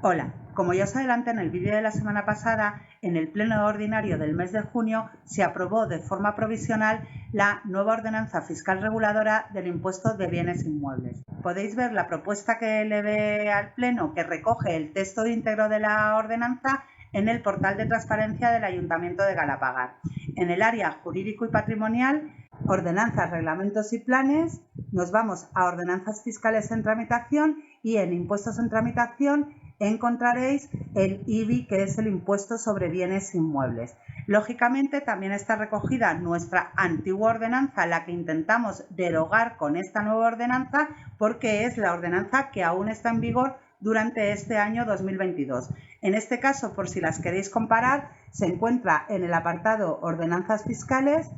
Hola, como ya os adelanté en el vídeo de la semana pasada, en el pleno ordinario del mes de junio se aprobó de forma provisional la nueva ordenanza fiscal reguladora del impuesto de bienes inmuebles. Podéis ver la propuesta que eleve al pleno, que recoge el texto íntegro de la ordenanza, en el portal de transparencia del Ayuntamiento de Galapagar. En el área jurídico y patrimonial, ordenanzas, reglamentos y planes, nos vamos a ordenanzas fiscales en tramitación y en impuestos en tramitación encontraréis el IBI, que es el impuesto sobre bienes inmuebles. Lógicamente también está recogida nuestra antigua ordenanza, la que intentamos derogar con esta nueva ordenanza, porque es la ordenanza que aún está en vigor durante este año 2022. En este caso, por si las queréis comparar, se encuentra en el apartado Ordenanzas Fiscales.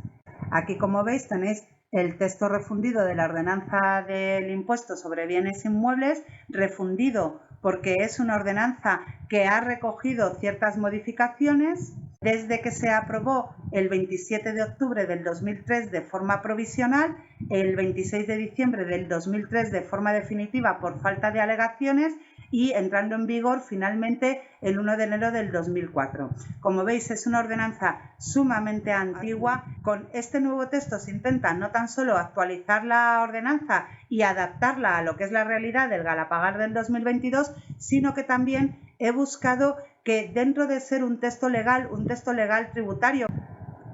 Aquí, como veis, tenéis el texto refundido de la ordenanza del impuesto sobre bienes inmuebles, refundido porque es una ordenanza que ha recogido ciertas modificaciones desde que se aprobó el 27 de octubre del 2003 de forma provisional, el 26 de diciembre del 2003 de forma definitiva por falta de alegaciones y entrando en vigor finalmente el 1 de enero del 2004. Como veis, es una ordenanza sumamente antigua. Con este nuevo texto se intenta no tan solo actualizar la ordenanza y adaptarla a lo que es la realidad del Galapagar del 2022, sino que también he buscado que, dentro de ser un texto legal tributario,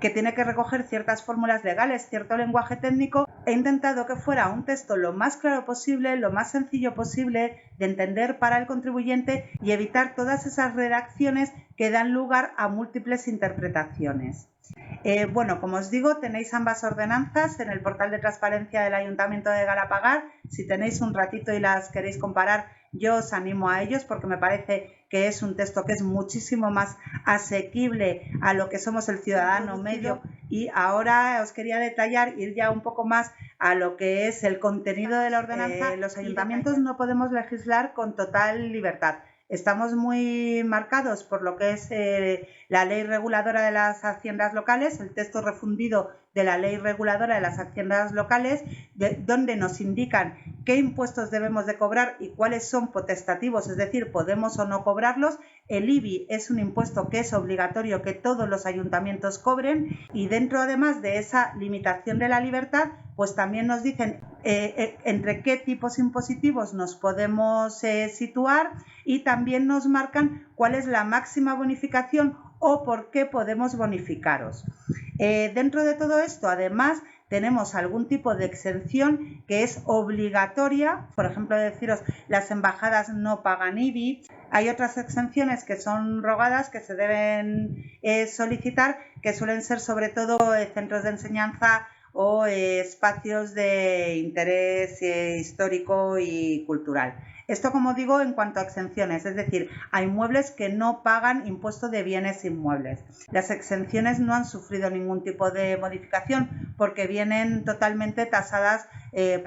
que tiene que recoger ciertas fórmulas legales, cierto lenguaje técnico, he intentado que fuera un texto lo más claro posible, lo más sencillo posible de entender para el contribuyente y evitar todas esas redacciones que dan lugar a múltiples interpretaciones. Bueno, como os digo, tenéis ambas ordenanzas en el portal de transparencia del Ayuntamiento de Galapagar. Si tenéis un ratito y las queréis comparar, yo os animo a ellos, porque me parece que es un texto que es muchísimo más asequible a lo que somos el ciudadano medio. Y ahora os quería detallar, ir ya un poco más a lo que es el contenido de la ordenanza. Los ayuntamientos no podemos legislar con total libertad. Estamos muy marcados por lo que es la ley reguladora de las haciendas locales, el texto refundido de la ley reguladora de las haciendas locales, donde nos indican qué impuestos debemos de cobrar y cuáles son potestativos, es decir, podemos o no cobrarlos. El IBI es un impuesto que es obligatorio que todos los ayuntamientos cobren, y dentro, además de esa limitación de la libertad, pues también nos dicen entre qué tipos impositivos nos podemos situar, y también nos marcan cuál es la máxima bonificación o por qué podemos bonificaros. Dentro de todo esto, además, tenemos algún tipo de exención que es obligatoria. Por ejemplo, deciros, las embajadas no pagan IBI. Hay otras exenciones que son rogadas, que se deben solicitar, que suelen ser sobre todo centros de enseñanza o espacios de interés histórico y cultural. Esto, como digo, en cuanto a exenciones, es decir, hay inmuebles que no pagan impuesto de bienes inmuebles. Las exenciones no han sufrido ningún tipo de modificación porque vienen totalmente tasadas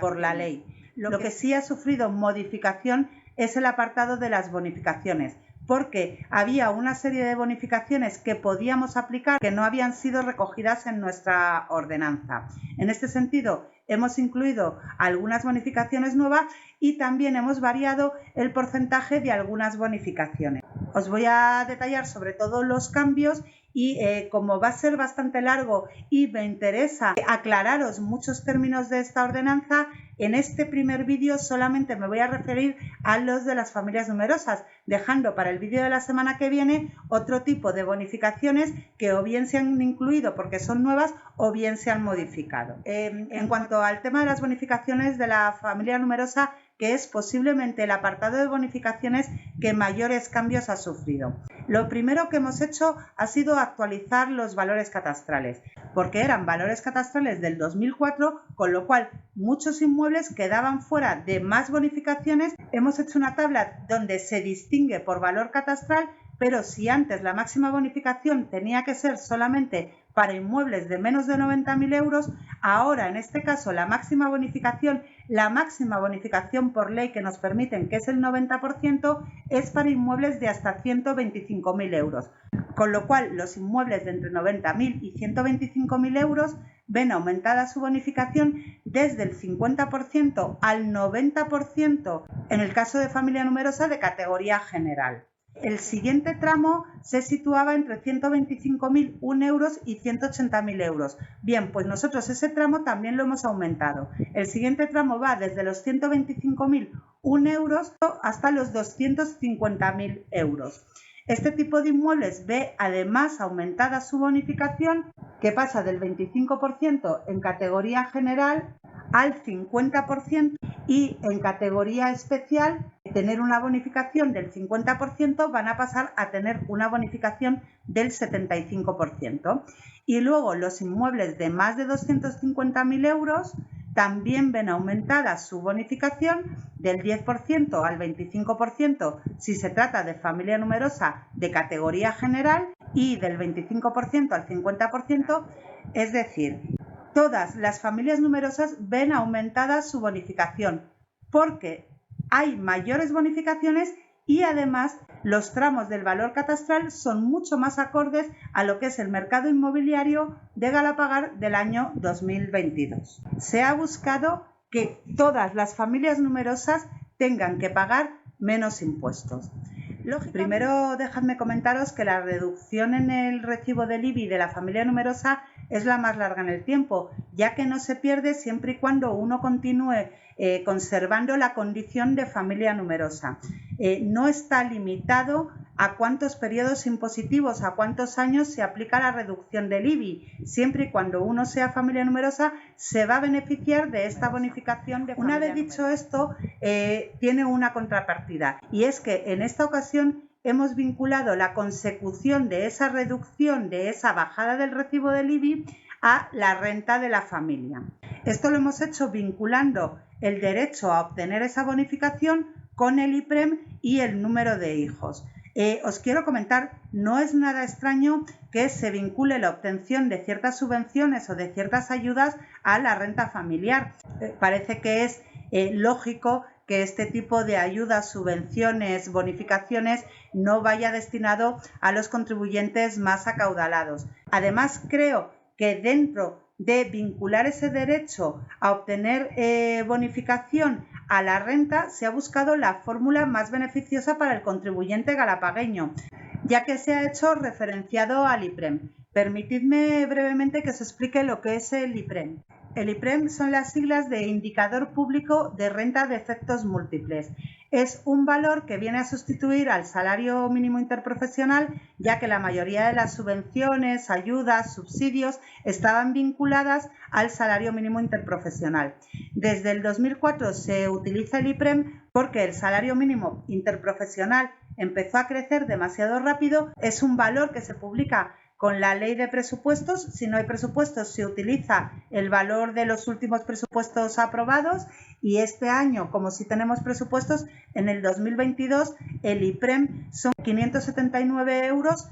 por la ley. Lo que sí ha sufrido modificación es el apartado de las bonificaciones, porque había una serie de bonificaciones que podíamos aplicar que no habían sido recogidas en nuestra ordenanza. En este sentido, hemos incluido algunas bonificaciones nuevas y también hemos variado el porcentaje de algunas bonificaciones. Os voy a detallar sobre todo los cambios y como va a ser bastante largo y me interesa aclararos muchos términos de esta ordenanza, en este primer vídeo solamente me voy a referir a los de las familias numerosas, dejando para el vídeo de la semana que viene otro tipo de bonificaciones que o bien se han incluido porque son nuevas o bien se han modificado. En cuanto al tema de las bonificaciones de la familia numerosa, que es posiblemente el apartado de bonificaciones que mayores cambios ha sufrido. Lo primero que hemos hecho ha sido actualizar los valores catastrales, porque eran valores catastrales del 2004, con lo cual muchos inmuebles quedaban fuera de más bonificaciones. Hemos hecho una tabla donde se distingue por valor catastral, pero si antes la máxima bonificación tenía que ser solamente para inmuebles de menos de 90.000 euros, ahora en este caso la máxima bonificación por ley que nos permiten, que es el 90%, es para inmuebles de hasta 125.000 euros. Con lo cual, los inmuebles de entre 90.000 y 125.000 euros ven aumentada su bonificación desde el 50% al 90% en el caso de familia numerosa de categoría general. El siguiente tramo se situaba entre 125.001 euros y 180.000 euros. Bien, pues nosotros ese tramo también lo hemos aumentado. El siguiente tramo va desde los 125.001 euros hasta los 250.000 euros. Este tipo de inmuebles ve además aumentada su bonificación, que pasa del 25% en categoría general al 50%, y en categoría especial, tener una bonificación del 50%, van a pasar a tener una bonificación del 75%. Y luego los inmuebles de más de 250.000 euros también ven aumentada su bonificación del 10% al 25% si se trata de familia numerosa de categoría general y del 25% al 50%, es decir, todas las familias numerosas ven aumentada su bonificación porque hay mayores bonificaciones y además los tramos del valor catastral son mucho más acordes a lo que es el mercado inmobiliario de Galapagar del año 2022. Se ha buscado que todas las familias numerosas tengan que pagar menos impuestos. Primero, dejadme comentaros que la reducción en el recibo del IBI de la familia numerosa es la más larga en el tiempo, ya que no se pierde siempre y cuando uno continúe conservando la condición de familia numerosa. No está limitado a cuántos periodos impositivos, a cuántos años se aplica la reducción del IBI. Siempre y cuando uno sea familia numerosa, se va a beneficiar de esta bonificación de familia numerosa. Una vez dicho esto, tiene una contrapartida, y es que en esta ocasión hemos vinculado la consecución de esa reducción, de esa bajada del recibo del IBI, a la renta de la familia. Esto lo hemos hecho vinculando el derecho a obtener esa bonificación con el IPREM y el número de hijos. Os quiero comentar, no es nada extraño que se vincule la obtención de ciertas subvenciones o de ciertas ayudas a la renta familiar. Parece que es lógico que este tipo de ayudas, subvenciones, bonificaciones no vaya destinado a los contribuyentes más acaudalados. Además, creo que dentro de vincular ese derecho a obtener bonificación a la renta, se ha buscado la fórmula más beneficiosa para el contribuyente galapagueño, ya que se ha hecho referenciado al IPREM. Permitidme brevemente que os explique lo que es el IPREM. El IPREM son las siglas de Indicador Público de Renta de Efectos Múltiples. Es un valor que viene a sustituir al salario mínimo interprofesional, ya que la mayoría de las subvenciones, ayudas, subsidios estaban vinculadas al salario mínimo interprofesional. Desde el 2004 se utiliza el IPREM porque el salario mínimo interprofesional empezó a crecer demasiado rápido. Es un valor que se publica con la ley de presupuestos. Si no hay presupuestos, se utiliza el valor de los últimos presupuestos aprobados, y este año, como sí tenemos presupuestos, en el 2022 el IPREM son 579 euros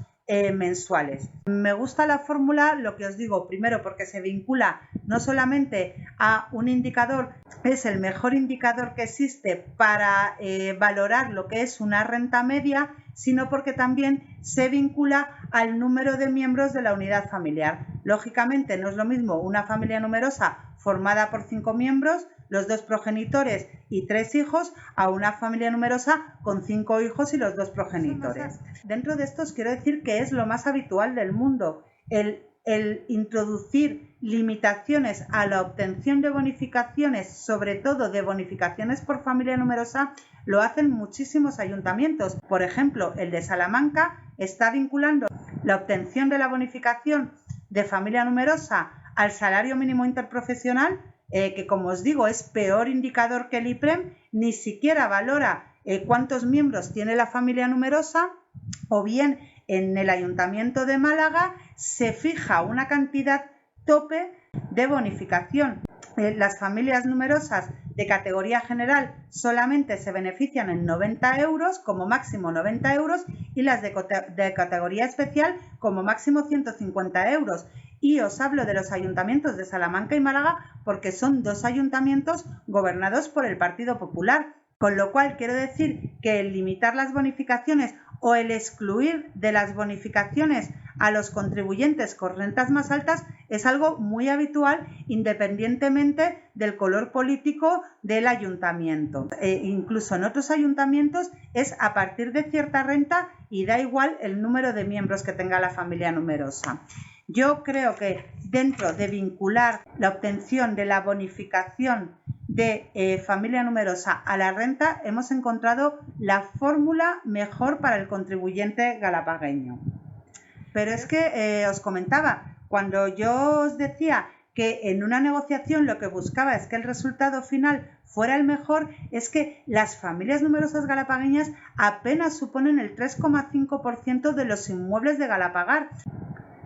mensuales. Me gusta la fórmula, lo que os digo, primero porque se vincula no solamente a un indicador, es el mejor indicador que existe para valorar lo que es una renta media, sino porque también se vincula al número de miembros de la unidad familiar. Lógicamente no es lo mismo una familia numerosa formada por 5 miembros, los 2 progenitores y 3 hijos, a una familia numerosa con 5 hijos y los 2 progenitores. Dentro de esto os quiero decir que es lo más habitual del mundo, el introducir limitaciones a la obtención de bonificaciones, sobre todo de bonificaciones por familia numerosa, lo hacen muchísimos ayuntamientos. Por ejemplo, el de Salamanca está vinculando la obtención de la bonificación de familia numerosa al salario mínimo interprofesional, que, como os digo, es peor indicador que el IPREM. Ni siquiera valora cuántos miembros tiene la familia numerosa, o bien en el Ayuntamiento de Málaga se fija una cantidad tope de bonificación. Las familias numerosas de categoría general solamente se benefician en 90 euros, como máximo 90 euros, y las de categoría especial como máximo 150 euros. Y os hablo de los ayuntamientos de Salamanca y Málaga porque son 2 ayuntamientos gobernados por el Partido Popular. Con lo cual quiero decir que el limitar las bonificaciones o el excluir de las bonificaciones a los contribuyentes con rentas más altas es algo muy habitual independientemente del color político del ayuntamiento. Incluso en otros ayuntamientos es a partir de cierta renta y da igual el número de miembros que tenga la familia numerosa. Yo creo que dentro de vincular la obtención de la bonificación de familia numerosa a la renta hemos encontrado la fórmula mejor para el contribuyente galapagueño. Pero es que os comentaba, cuando yo os decía que en una negociación lo que buscaba es que el resultado final fuera el mejor, es que las familias numerosas galapagueñas apenas suponen el 3,5% de los inmuebles de Galapagar.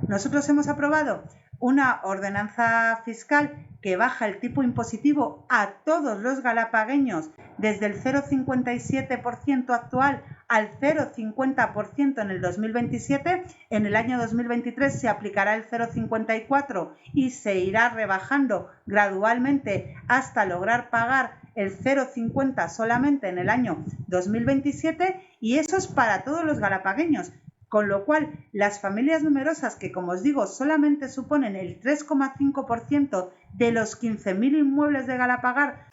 Nosotros hemos aprobado una ordenanza fiscal que baja el tipo impositivo a todos los galapagueños desde el 0,57% actual al 0,50% en el 2027. En el año 2023 se aplicará el 0,54% y se irá rebajando gradualmente hasta lograr pagar el 0,50% solamente en el año 2027, y eso es para todos los galapagueños. Con lo cual, las familias numerosas, que como os digo, solamente suponen el 3,5% de los 15.000 inmuebles de Galapagar,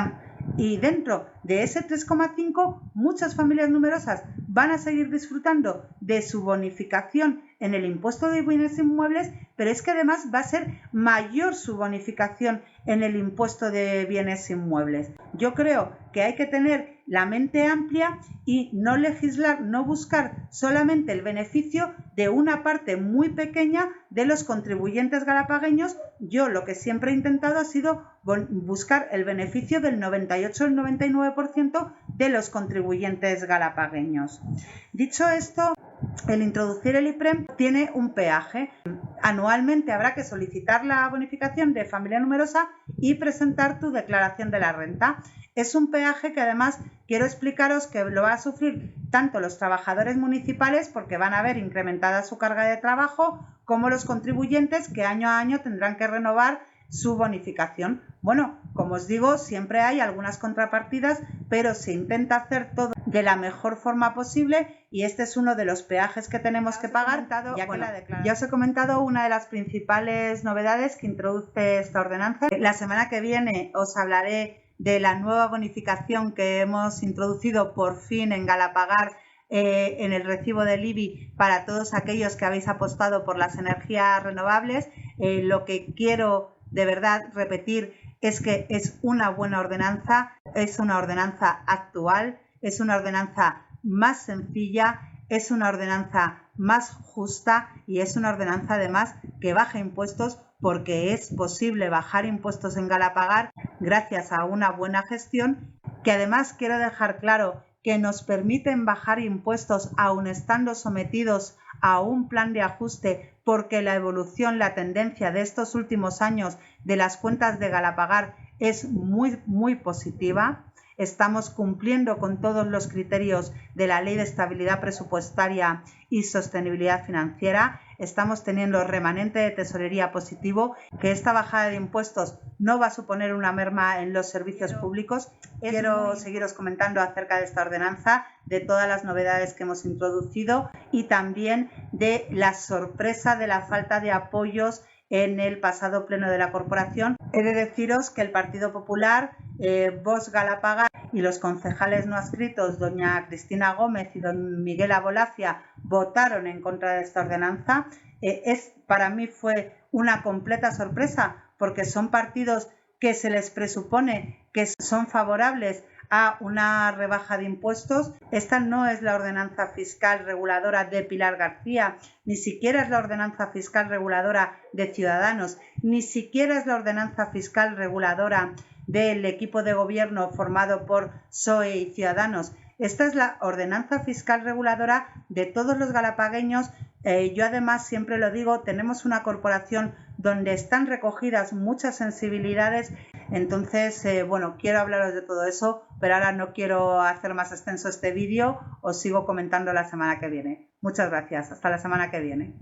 y dentro de ese 3,5%, muchas familias numerosas van a seguir disfrutando de su bonificación en el impuesto de bienes inmuebles, pero es que además va a ser mayor su bonificación en el impuesto de bienes inmuebles. Yo creo que hay que tener la mente amplia y no legislar, no buscar solamente el beneficio de una parte muy pequeña de los contribuyentes galapagueños. Yo lo que siempre he intentado ha sido buscar el beneficio del 98 o el 99% de los contribuyentes galapagueños. Dicho esto, el introducir el IPREM tiene un peaje. Anualmente habrá que solicitar la bonificación de familia numerosa y presentar tu declaración de la renta. Es un peaje que además quiero explicaros que lo van a sufrir tanto los trabajadores municipales, porque van a ver incrementada su carga de trabajo, como los contribuyentes, que año a año tendrán que renovar su bonificación. Bueno, como os digo, siempre hay algunas contrapartidas, pero se intenta hacer todo de la mejor forma posible, y este es uno de los peajes que tenemos que pagar. Ya os he comentado una de las principales novedades que introduce esta ordenanza. La semana que viene os hablaré de la nueva bonificación que hemos introducido por fin en Galapagar en el recibo del IBI para todos aquellos que habéis apostado por las energías renovables. Lo que quiero de verdad repetir es que es una buena ordenanza, es una ordenanza actual, es una ordenanza más sencilla, es una ordenanza más justa y es una ordenanza además que baja impuestos, porque es posible bajar impuestos en Galapagar gracias a una buena gestión, que además quiero dejar claro que nos permiten bajar impuestos aun estando sometidos a un plan de ajuste, porque la evolución, la tendencia de estos últimos años de las cuentas de Galapagar es muy positiva. Estamos cumpliendo con todos los criterios de la Ley de Estabilidad Presupuestaria y Sostenibilidad Financiera. Estamos teniendo remanente de tesorería positivo, que esta bajada de impuestos no va a suponer una merma en los servicios públicos. Quiero seguiros comentando acerca de esta ordenanza, de todas las novedades que hemos introducido y también de la sorpresa de la falta de apoyos en el pasado pleno de la corporación. He de deciros que el Partido Popular, Vox Galapagar y los concejales no adscritos, doña Cristina Gómez y don Miguel Abolafia, votaron en contra de esta ordenanza. Para mí fue una completa sorpresa, porque son partidos que se les presupone que son favorables a una rebaja de impuestos. Esta no es la ordenanza fiscal reguladora de Pilar García, ni siquiera es la ordenanza fiscal reguladora de Ciudadanos, ni siquiera es la ordenanza fiscal reguladora del equipo de gobierno formado por PSOE y Ciudadanos. Esta es la ordenanza fiscal reguladora de todos los galapagueños. Yo además siempre lo digo, tenemos una corporación donde están recogidas muchas sensibilidades. Entonces, bueno, quiero hablaros de todo eso, pero ahora no quiero hacer más extenso este vídeo. Os sigo comentando la semana que viene. Muchas gracias. Hasta la semana que viene.